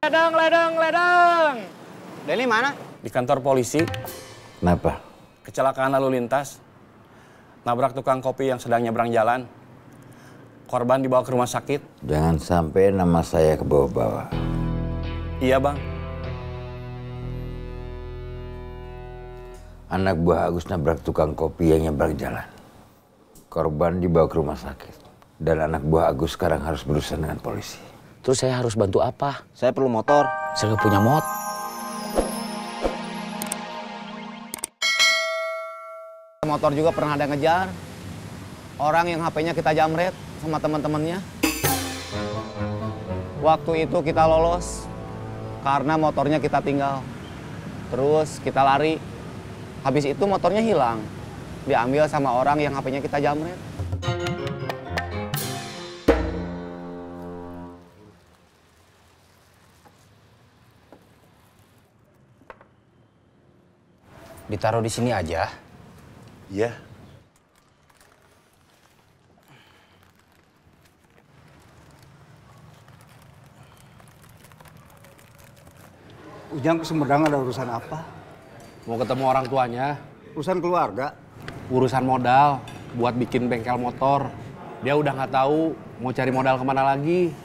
Ledang, ledang, ledang. Denny mana? Di kantor polisi. Kenapa? Kecelakaan lalu lintas. Nabrak tukang kopi yang sedang nyebrang jalan. Korban dibawa ke rumah sakit. Jangan sampai nama saya kebawa-bawa. Iya, Bang. Anak buah Agus nabrak tukang kopi yang nyebrang jalan. Korban dibawa ke rumah sakit. Dan anak buah Agus sekarang harus berurusan dengan polisi. Terus saya harus bantu apa? Saya perlu motor. Saya nggak punya motor. Motor juga pernah ada ngejar. Orang yang HP-nya kita jamret sama teman-temannya. Waktu itu kita lolos karena motornya kita tinggal. Terus kita lari. Habis itu motornya hilang. Diambil sama orang yang HP-nya kita jamret. Ditaruh di sini aja. Iya. Ujang ke Sumedang ada urusan apa? Mau ketemu orang tuanya. Urusan keluarga? Urusan modal buat bikin bengkel motor. Dia udah nggak tahu mau cari modal kemana lagi.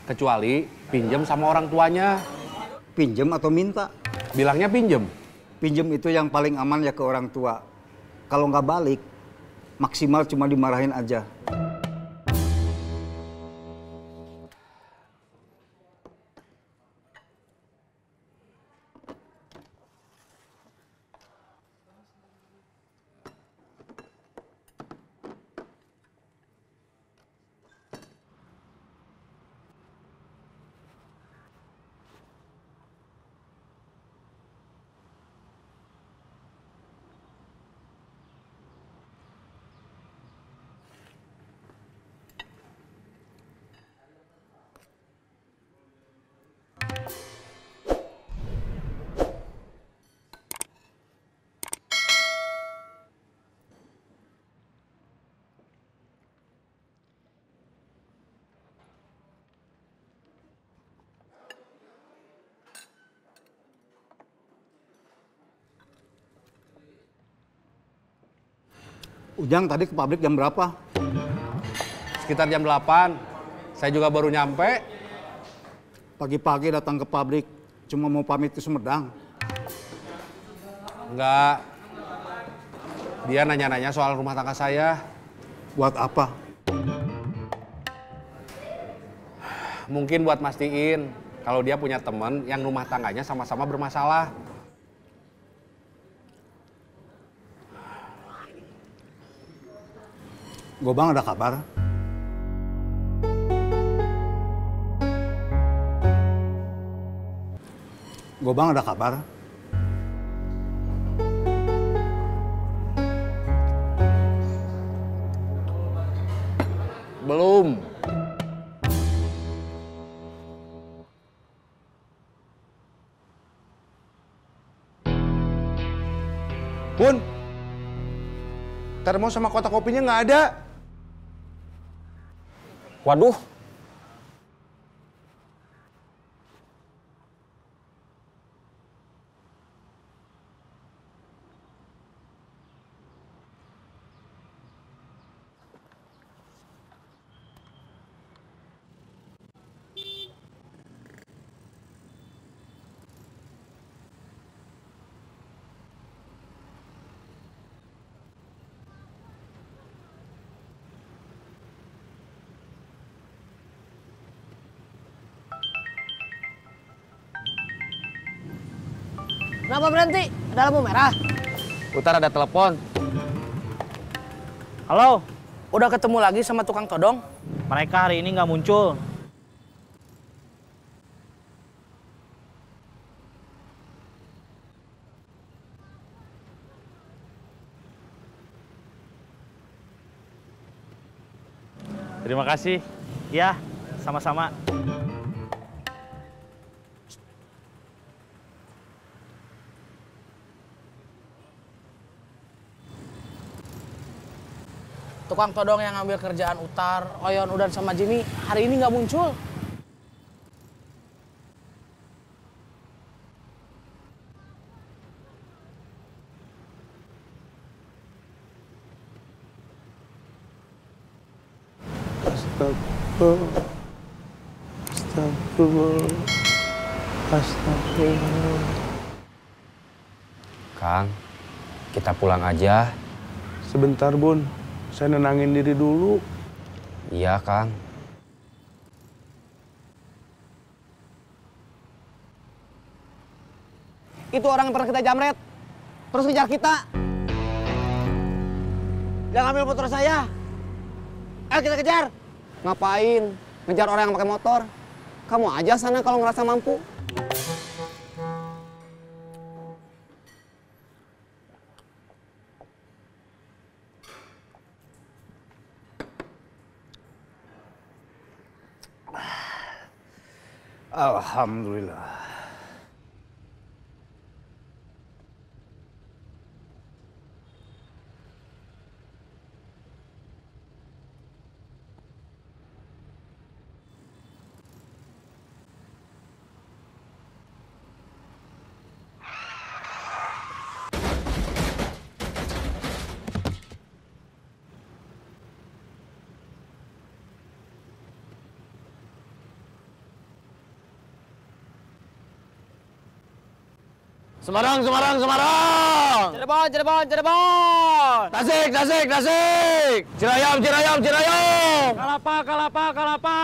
Kecuali pinjem sama orang tuanya. Pinjem atau minta? Bilangnya pinjem. Pinjem itu yang paling aman ya ke orang tua. Kalau nggak balik, maksimal cuma dimarahin aja. Ujang tadi ke pabrik jam berapa? Sekitar jam 8. Saya juga baru nyampe. Pagi-pagi datang ke pabrik, cuma mau pamit ke Sumedang. Enggak. Dia nanya-nanya soal rumah tangga saya. Buat apa? Mungkin buat mastiin kalau dia punya teman yang rumah tangganya sama-sama bermasalah. Gobang ada kabar? Gobang ada kabar? Belum. Bun, termos sama kotak kopinya nggak ada. Waduh. Kenapa berhenti? Ada lampu merah. Utar ada telepon. Halo, udah ketemu lagi sama tukang todong? Mereka hari ini nggak muncul. Terima kasih. Ya, sama-sama. Tukang todong yang ngambil kerjaan Utar, Oyon, Udan, sama Jimmy hari ini nggak muncul. Astagfirullah. Astagfirullah. Astagfirullah. Kang, kita pulang aja. Sebentar, Bun. Saya nenangin diri dulu. Iya, Kang. Itu orang yang pernah kita jamret. Terus ngejar kita. Dia ngambil motor saya. Ayo kita kejar. Ngapain? Ngejar orang yang pakai motor. Kamu aja sana kalau ngerasa mampu. Alhamdulillah. Semarang, Semarang, Semarang. Cirebon, Cirebon, Cirebon. Tasik, Tasik, Tasik. Cirayam, Cirayam, Cirayam. Kalapa, Kalapa, Kalapa.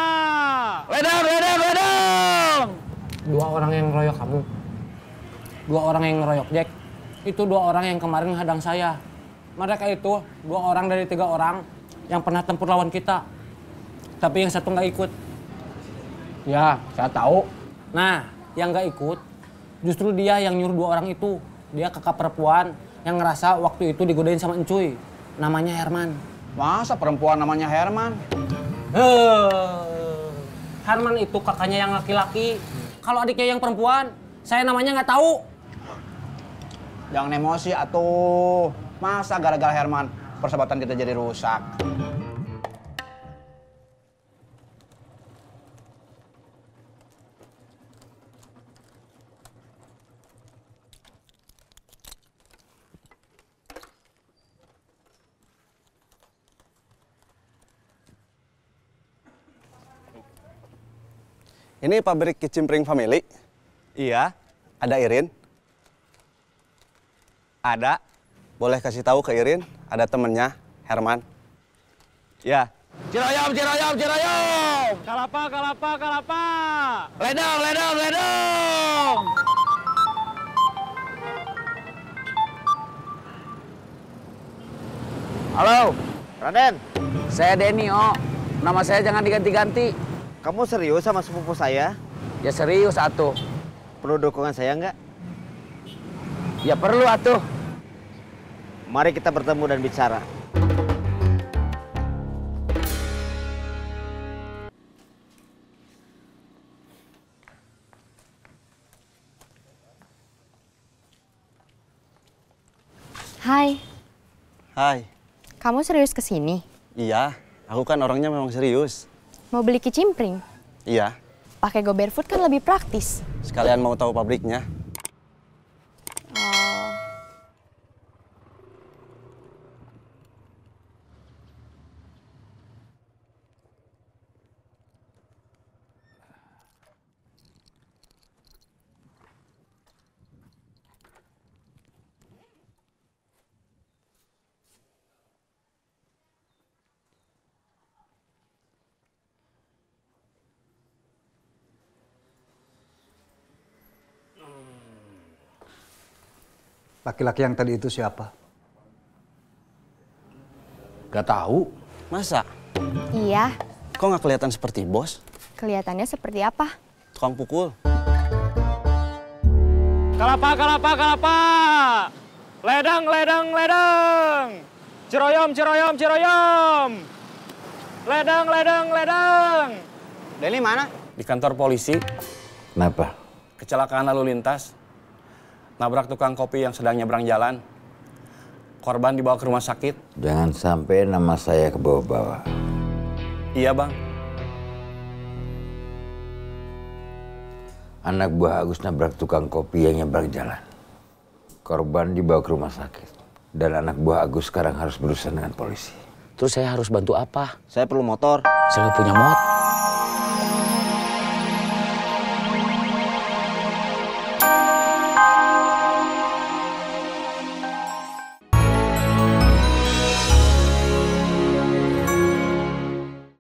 Ledang, Ledang, Ledang. Dua orang yang ngeroyok kamu. Dua orang yang ngeroyok Jack. Itu dua orang yang kemarin menghadang saya. Mereka itu dua orang dari 3 orang yang pernah tempur lawan kita. Tapi yang satu nggak ikut. Ya, saya tahu. Nah, yang nggak ikut justru dia yang nyuruh 2 orang itu. Dia kakak perempuan yang ngerasa waktu itu digodain sama Encuy. Namanya Herman. Masa perempuan namanya Herman? Herman itu kakaknya yang laki-laki. Kalau adiknya yang perempuan, saya namanya nggak tahu. Jangan emosi atuh. Masa gara-gara Herman persahabatan kita jadi rusak? Ini pabrik kicimpring family? Iya. Ada Irin? Ada. Boleh kasih tahu ke Irin, ada temennya, Herman. Ya. Cirayam, Cirayam, Cirayam. Kalapa, Kalapa, Kalapa. Ledang, Ledang, Ledang. Halo, Raden. Saya Denny, Nama saya jangan diganti-ganti. Kamu serius sama sepupu saya? Ya serius, atuh. Perlu dukungan saya nggak? Ya perlu, atuh. Mari kita bertemu dan bicara. Hai. Hai. Kamu serius kesini? Iya, aku kan orangnya memang serius. Mau beli kicimpring? Iya. Pakai Go Barefoot kan lebih praktis. Sekalian mau tahu pabriknya. Oh. Laki-laki yang tadi itu siapa? Gak tahu. Masa? Iya, Kok nggak kelihatan seperti bos? kelihatannya seperti apa? Tukang pukul. Kalapa, Kalapa, Kalapa. Ledang, Ledang, Ledang. Ciroyom, Ciroyom, Ciroyom. Ledang, Ledang, Ledang. Denny mana? Di kantor polisi, Kenapa? kecelakaan lalu lintas. Nabrak tukang kopi yang sedang nyebrang jalan. Korban dibawa ke rumah sakit. Jangan sampai nama saya ke bawah-bawah. Iya, Bang. Anak buah Agus nabrak tukang kopi yang nyebrang jalan. Korban dibawa ke rumah sakit. Dan anak buah Agus sekarang harus berurusan dengan polisi. Terus saya harus bantu apa? Saya perlu motor. Saya nggak punya motor.